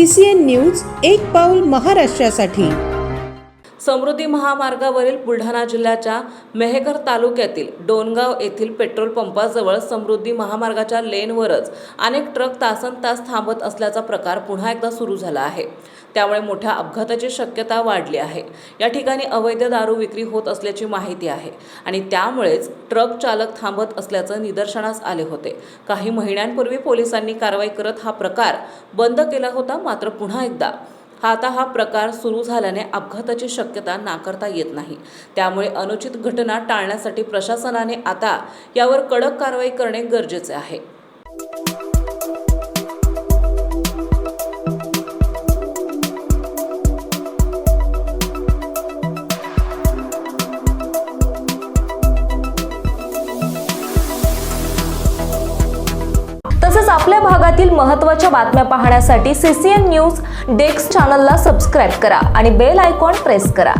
CCN news एक पाऊल महाराष्ट्रासाठी। समृद्धी महामार्गावरील बुलढाणा जिल्ह्याच्या मेहकर तालुक्यातील डोणगाव येथील पेट्रोल पंपाजवळ समृद्धी महामार्गाच्या लेनवरच अनेक ट्रक तासनतास थांबत असल्याचा प्रकार पुन्हा एकदा सुरू झाला आहे। त्यामुळे मोठ्या अपघाताची शक्यता वाढली आहे। या ठिकाणी अवैध दारू विक्री होत असल्याची माहिती आहे आणि त्यामुळेच ट्रक चालक थांबत असल्याचं निदर्शनास आले होते। काही महिन्यांपूर्वी पोलिसांनी कारवाई करत हा प्रकार बंद केला होता, मात्र पुन्हा एकदा हा प्रकार सुरू झाल्याने अपघाताची शक्यता नाकारता येत नाही। त्यामुळे अनुचित घटना टाळण्यासाठी प्रशासनाने आता यावर कडक कारवाई करणे गरजेचे आहे। तसेच आपल्या भागातील महत्त्वाच्या बातम्या पाहण्यासाठी CCN न्यूज डेस्क चॅनलला सबस्क्राइब करा आणि बेल आयकॉन प्रेस करा।